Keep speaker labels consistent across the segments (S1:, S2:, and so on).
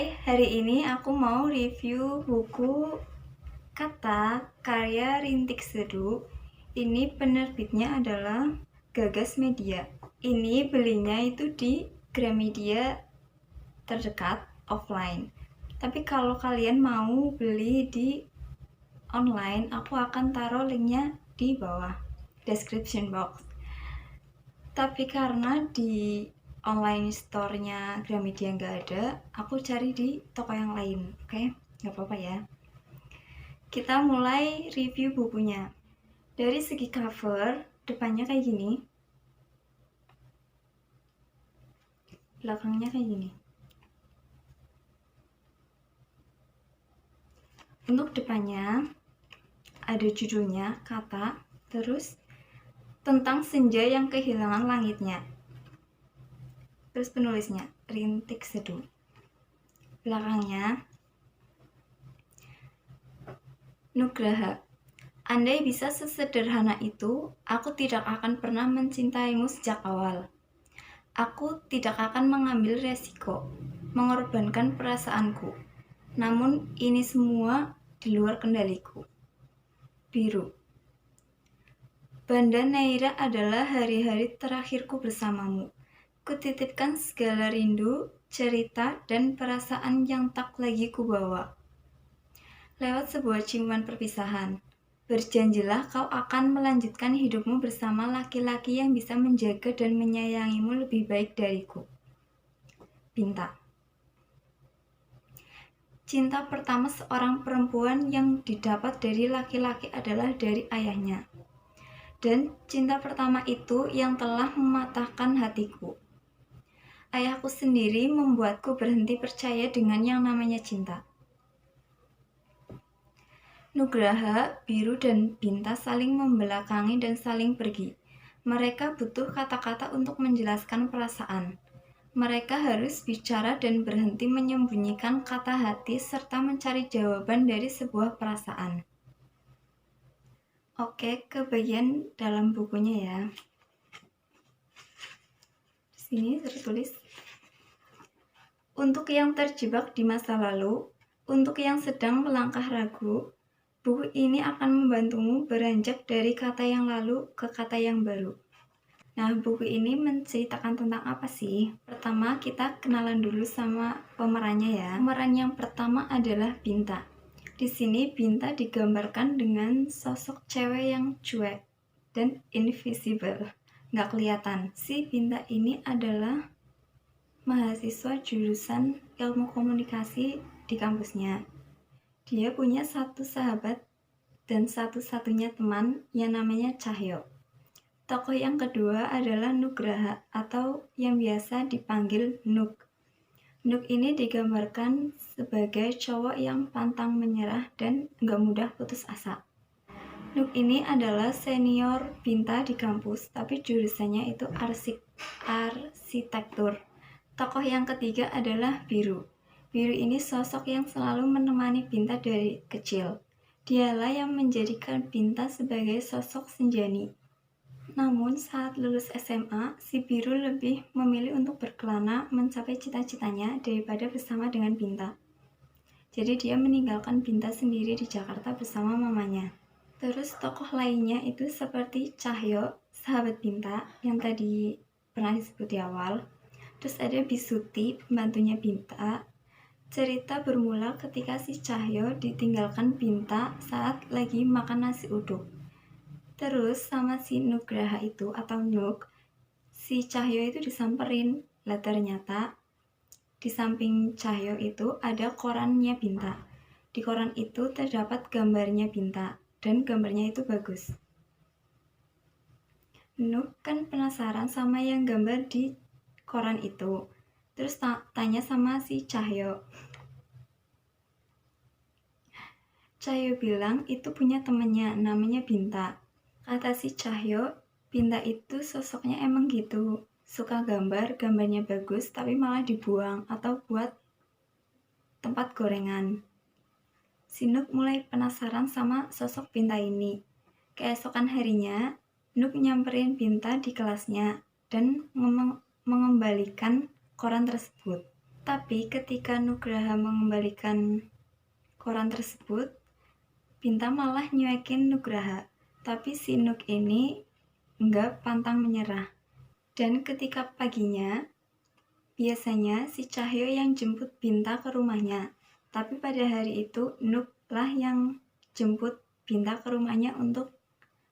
S1: Hai, hari ini aku mau review buku Kata karya Rintik Seduh. Ini penerbitnya adalah Gagas Media. Ini belinya itu di Gramedia terdekat offline. Tapi kalau kalian mau beli di online, aku akan taruh linknya di bawah description box. Tapi karena di online store-nya Gramedia nggak ada, aku cari di toko yang lain. Oke, nggak apa-apa ya. Kita mulai review bukunya. Dari segi cover, depannya kayak gini, belakangnya kayak gini. Untuk depannya ada judulnya Kata, terus tentang senja yang kehilangan langitnya. Terus penulisnya Rintik Seduh. Belakangnya Nugraha. Andai bisa sesederhana itu, aku tidak akan pernah mencintaimu sejak awal. Aku tidak akan mengambil resiko, mengorbankan perasaanku. Namun ini semua di luar kendaliku. Biru. Banda Neira adalah hari-hari terakhirku bersamamu. Kutitipkan segala rindu, cerita, dan perasaan yang tak lagi kubawa. Lewat sebuah ciuman perpisahan, berjanjilah kau akan melanjutkan hidupmu bersama laki-laki yang bisa menjaga dan menyayangimu lebih baik dariku. Pinta. Cinta pertama seorang perempuan yang didapat dari laki-laki adalah dari ayahnya. Dan cinta pertama itu yang telah mematahkan hatiku. Ayahku sendiri membuatku berhenti percaya dengan yang namanya cinta. Nugraha, Biru, dan Binta saling membelakangi dan saling pergi. Mereka butuh kata-kata untuk menjelaskan perasaan. Mereka harus bicara dan berhenti menyembunyikan kata hati serta mencari jawaban dari sebuah perasaan. Oke, ke bagian dalam bukunya ya. Di sini tertulis, untuk yang terjebak di masa lalu, untuk yang sedang melangkah ragu, buku ini akan membantumu beranjak dari kata yang lalu ke kata yang baru. Nah, buku ini menceritakan tentang apa sih? Pertama, kita kenalan dulu sama pemerannya ya. Pemeran yang pertama adalah Binta. Di sini Binta digambarkan dengan sosok cewek yang cuek dan invisible, nggak kelihatan. Si Binta ini adalah mahasiswa jurusan ilmu komunikasi di kampusnya. Dia punya satu sahabat dan satu-satunya teman yang namanya Cahyo. Tokoh yang kedua adalah Nugraha atau yang biasa dipanggil Nuk. Nuk ini digambarkan sebagai cowok yang pantang menyerah dan gak mudah putus asa. Nuk ini adalah senior Binta di kampus, tapi jurusannya itu arsitektur. Tokoh yang ketiga adalah Biru. Biru ini sosok yang selalu menemani Binta dari kecil. Dialah yang menjadikan Binta sebagai sosok senjani. Namun saat lulus SMA, si Biru lebih memilih untuk berkelana mencapai cita-citanya daripada bersama dengan Binta. Jadi dia meninggalkan Binta sendiri di Jakarta bersama mamanya. Terus tokoh lainnya itu seperti Cahyo, sahabat Binta yang tadi pernah disebut di awal. Terus ada Bisuti, pembantunya Binta. Cerita bermula ketika si Cahyo ditinggalkan Binta saat lagi makan nasi uduk. Terus sama si Nugraha itu atau Nuk, si Cahyo itu disamperin. Lah ternyata di samping Cahyo itu ada korannya Binta. Di koran itu terdapat gambarnya Binta dan gambarnya itu bagus. Nuk kan penasaran sama yang gambar di koran itu. Terus tanya sama si Cahyo. Cahyo bilang itu punya temennya namanya Binta. Kata si Cahyo, Binta itu sosoknya emang gitu, suka gambar, gambarnya bagus tapi malah dibuang atau buat tempat gorengan. Si Nuk mulai penasaran sama sosok Binta ini. Keesokan harinya, Nuk nyamperin Binta di kelasnya dan mengembalikan koran tersebut. Tapi ketika Nugraha mengembalikan koran tersebut, Binta malah nyuekin Nugraha. Tapi si Nuk ini enggak pantang menyerah. Dan ketika paginya, biasanya si Cahyo yang jemput Binta ke rumahnya. Tapi pada hari itu, Nuk lah yang jemput Binta ke rumahnya untuk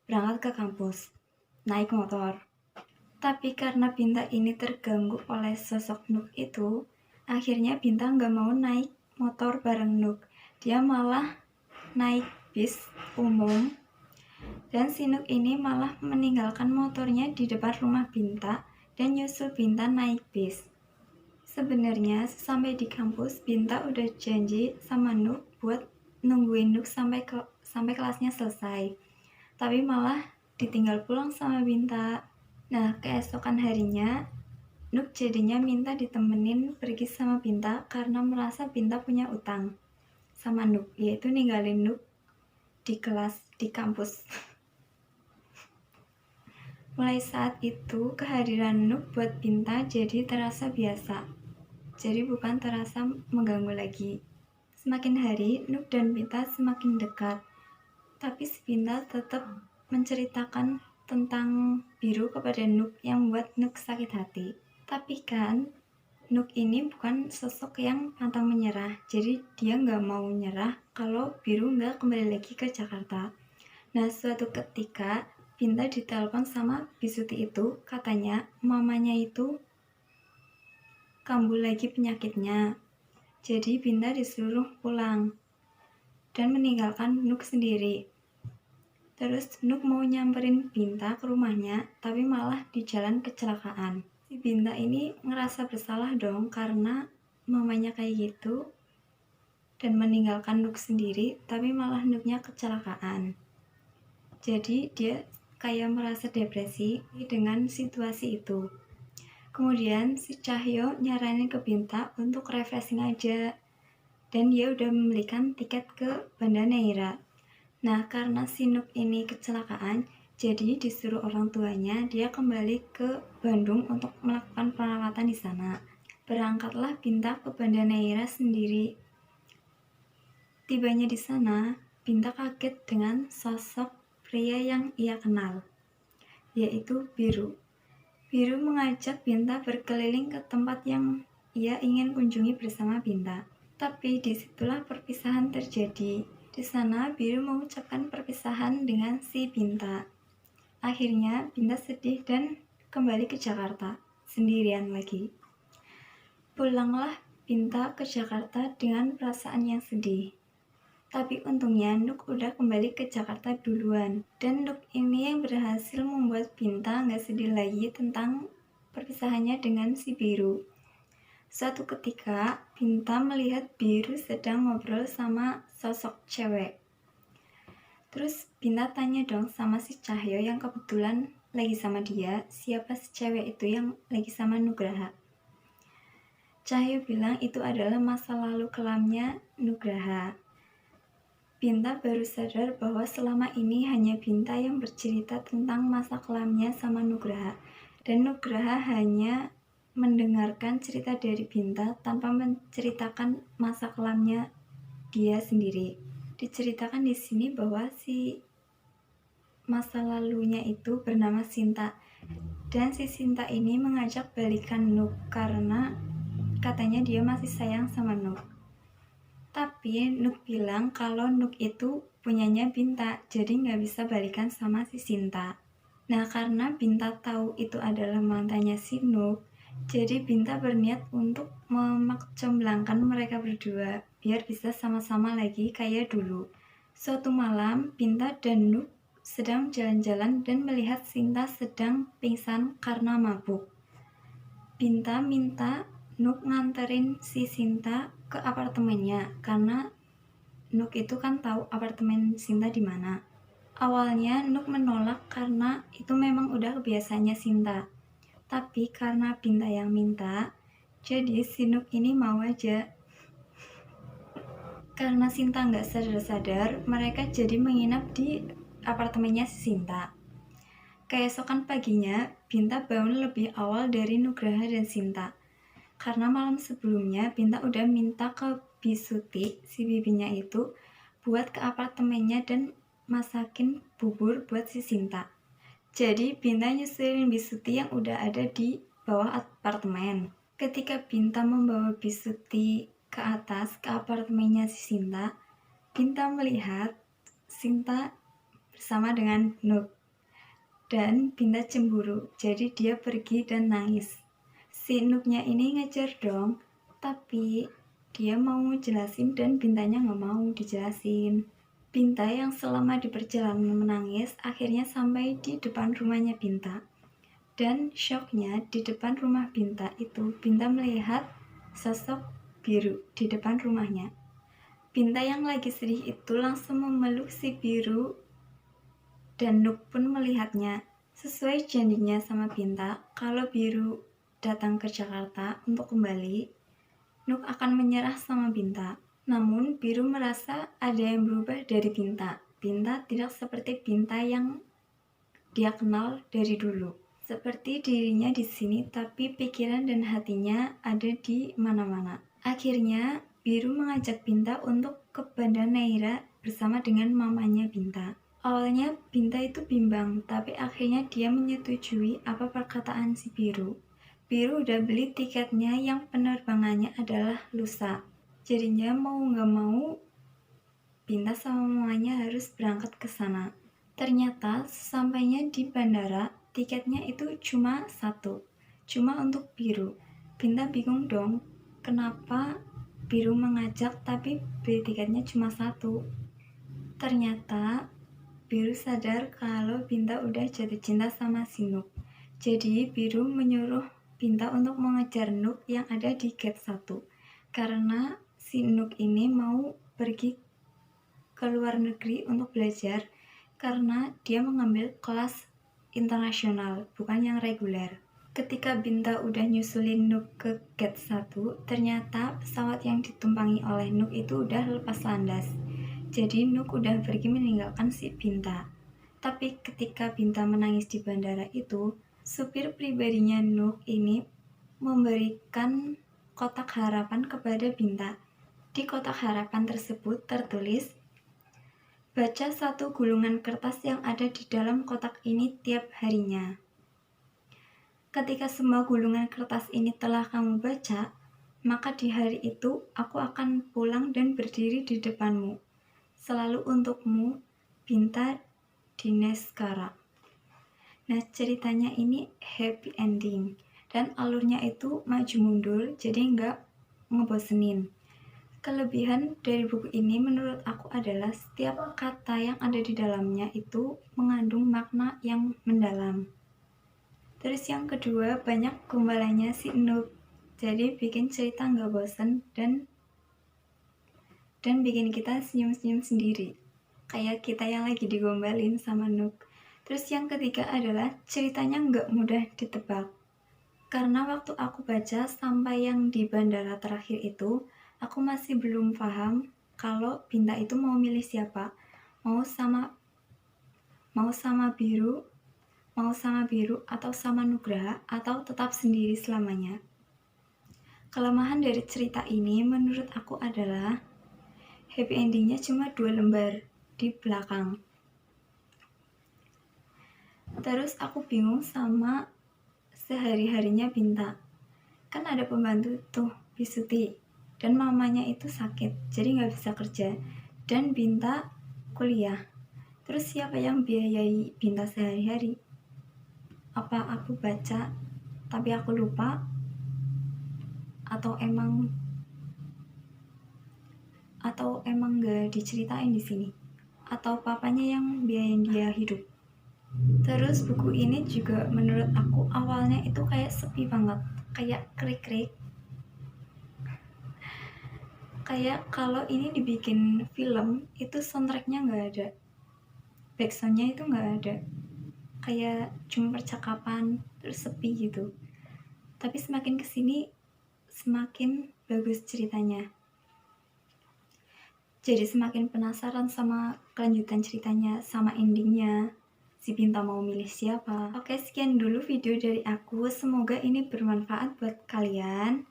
S1: berangkat ke kampus, naik motor. Tapi karena Binta ini terganggu oleh sosok Nuk itu, akhirnya Binta nggak mau naik motor bareng Nuk. Dia malah naik bis umum, dan si Nuk ini malah meninggalkan motornya di depan rumah Binta dan nyusul Binta naik bis. Sebenarnya sampai di kampus, Binta udah janji sama Nuk buat nungguin Nuk sampai kelasnya selesai. Tapi malah ditinggal pulang sama Binta. Nah, keesokan harinya, Nuk jadinya minta ditemenin pergi sama Binta karena merasa Binta punya utang sama Nuk, yaitu ninggalin Nuk di kelas di kampus. Mulai saat itu, kehadiran Nuk buat Binta jadi terasa biasa. Jadi bukan terasa mengganggu lagi. Semakin hari, Nuk dan Binta semakin dekat. Tapi si Binta tetap menceritakan tentang Biru kepada Nuk yang membuat Nuk sakit hati. Tapi kan, Nuk ini bukan sosok yang pantang menyerah. Jadi dia nggak mau menyerah kalau Biru nggak kembali lagi ke Jakarta. Nah, suatu ketika Binta ditelepon sama Bisuti itu, katanya mamanya itu kambuh lagi penyakitnya. Jadi Binta disuruh pulang dan meninggalkan Nuk sendiri. Terus Nuk mau nyamperin Binta ke rumahnya, tapi malah di jalan kecelakaan. Si Binta ini ngerasa bersalah dong karena mamanya kayak gitu dan meninggalkan Nuk sendiri, tapi malah Nuknya kecelakaan. Jadi dia kayak merasa depresi dengan situasi itu. Kemudian si Cahyo nyaranin ke Binta untuk refreshing aja, dan dia udah membelikan tiket ke Banda Neira. Nah, karena si Nuk ini kecelakaan, jadi disuruh orang tuanya dia kembali ke Bandung untuk melakukan perawatan di sana. Berangkatlah Binta ke Banda Neira sendiri. Tibanya di sana, Binta kaget dengan sosok pria yang ia kenal, yaitu Biru. Biru mengajak Binta berkeliling ke tempat yang ia ingin kunjungi bersama Binta. Tapi disitulah perpisahan terjadi. Di sana Biru mengucapkan perpisahan dengan si Binta. Akhirnya Binta sedih dan kembali ke Jakarta sendirian lagi. Pulanglah Binta ke Jakarta dengan perasaan yang sedih. Tapi untungnya Nuk udah kembali ke Jakarta duluan. Dan Nuk ini yang berhasil membuat Binta gak sedih lagi tentang perpisahannya dengan si Biru. Suatu ketika, Binta melihat Biru sedang ngobrol sama sosok cewek. Terus Binta tanya dong sama si Cahyo yang kebetulan lagi sama dia, siapa si cewek itu yang lagi sama Nugraha. Cahyo bilang itu adalah masa lalu kelamnya Nugraha. Binta baru sadar bahwa selama ini hanya Binta yang bercerita tentang masa kelamnya sama Nugraha, dan Nugraha hanya mendengarkan cerita dari Binta tanpa menceritakan masa kelamnya dia sendiri. Diceritakan di sini bahwa si masa lalunya itu bernama Sinta, dan si Sinta ini mengajak balikan Nuk karena katanya dia masih sayang sama Nuk. Tapi Nuk bilang kalau Nuk itu punyanya Binta, jadi nggak bisa balikan sama si Sinta. Nah, karena Binta tahu itu adalah mantannya si Nuk, jadi Binta berniat untuk memakcomblangkan mereka berdua, biar bisa sama-sama lagi kayak dulu. Suatu malam, Binta dan Nuk sedang jalan-jalan dan melihat Sinta sedang pingsan karena mabuk. Binta minta Nuk nganterin si Sinta ke apartemennya karena Nuk itu kan tahu apartemen Sinta di mana. Awalnya Nuk menolak karena itu memang udah kebiasaannya Sinta. Tapi karena Binta yang minta, jadi si Nuk ini mau aja. Karena Sinta nggak sadar-sadar, mereka jadi menginap di apartemennya si Sinta. Keesokan paginya, Binta bangun lebih awal dari Nugraha dan Sinta. Karena malam sebelumnya Binta udah minta ke Bisuti, si bibinya itu, buat ke apartemennya dan masakin bubur buat si Sinta. Jadi Binta nyusulin Bisuti yang udah ada di bawah apartemen. Ketika Binta membawa Bisuti ke atas, ke apartemennya si Sinta, Binta melihat Sinta bersama dengan Nuk. Dan Binta cemburu, jadi dia pergi dan nangis. Si Nuknya ini ngejar dong, tapi dia mau jelasin dan Bintanya nggak mau dijelasin. Binta yang selama di perjalanan menangis akhirnya sampai di depan rumahnya Binta. Dan syoknya di depan rumah Binta itu Binta melihat sosok biru di depan rumahnya. Binta yang lagi sedih itu langsung memeluk si biru dan Nuk pun melihatnya. Sesuai janjinya sama Binta, kalau biru datang ke Jakarta untuk kembali, Nuk akan menyerah sama Binta. Namun biru merasa ada yang berubah dari Binta. Binta tidak seperti Binta yang dia kenal dari dulu. Seperti dirinya di sini, tapi pikiran dan hatinya ada di mana-mana. Akhirnya, Biru mengajak Binta untuk ke Banda Neira bersama dengan mamanya Binta. Awalnya Binta itu bimbang, tapi akhirnya dia menyetujui apa perkataan si Biru. Biru udah beli tiketnya yang penerbangannya adalah lusa. Jadinya mau nggak mau, Binta sama mamanya harus berangkat ke sana. Ternyata sesampainya di bandara, tiketnya itu cuma satu, cuma untuk Biru. Binta bingung dong, kenapa Biru mengajak tapi beli tiketnya cuma satu. Ternyata Biru sadar kalau Binta udah jatuh cinta sama si Nuk. Jadi Biru menyuruh Binta untuk mengejar Nuk yang ada di gate 1. Karena si Nuk ini mau pergi ke luar negeri untuk belajar karena dia mengambil kelas internasional, bukan yang reguler. Ketika Binta udah nyusulin Nuk ke gate 1, ternyata pesawat yang ditumpangi oleh Nuk itu udah lepas landas. Jadi Nuk udah pergi meninggalkan si Binta. Tapi ketika Binta menangis di bandara itu, supir pribadinya Nuk ini memberikan kotak harapan kepada Binta. Di kotak harapan tersebut tertulis, baca satu gulungan kertas yang ada di dalam kotak ini tiap harinya. Ketika semua gulungan kertas ini telah kamu baca, maka di hari itu aku akan pulang dan berdiri di depanmu. Selalu untukmu, Binta Dineskara. Nah, ceritanya ini happy ending dan alurnya itu maju mundur, jadi nggak ngebosenin. Kelebihan dari buku ini menurut aku adalah setiap kata yang ada di dalamnya itu mengandung makna yang mendalam. Terus yang kedua, banyak gombalannya si Nuk, jadi bikin cerita nggak bosen dan bikin kita senyum-senyum sendiri, kayak kita yang lagi digombalin sama Nuk. Terus yang ketiga adalah ceritanya nggak mudah ditebak. Karena waktu aku baca sampai yang di bandara terakhir itu, aku masih belum paham kalau Binta itu mau milih siapa, mau sama Biru, atau sama Nugraha, atau tetap sendiri selamanya. Kelemahan dari cerita ini menurut aku adalah happy endingnya cuma 2 lembar di belakang. Terus aku bingung sama sehari-harinya Binta. Kan ada pembantu tuh, Bisuti, dan mamanya itu sakit, jadi nggak bisa kerja. Dan Binta kuliah. Terus siapa yang biayai Binta sehari-hari? Apa aku baca tapi aku lupa? Atau emang nggak diceritain di sini? Atau papanya yang biayain dia hidup? Terus buku ini juga menurut aku awalnya itu kayak sepi banget, kayak krik-krik. Kayak kalau ini dibikin film, itu soundtracknya nggak ada. Backsoundnya itu nggak ada. Kayak cuma percakapan, terus sepi gitu. Tapi semakin kesini, semakin bagus ceritanya. Jadi semakin penasaran sama kelanjutan ceritanya, sama endingnya. Si Binta mau milih siapa. Oke, sekian dulu video dari aku. Semoga ini bermanfaat buat kalian.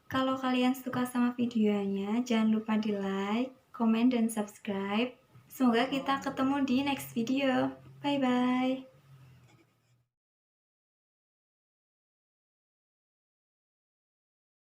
S1: Kalau kalian suka sama videonya, jangan lupa di like, komen, dan subscribe. Semoga kita ketemu di next video. Bye-bye.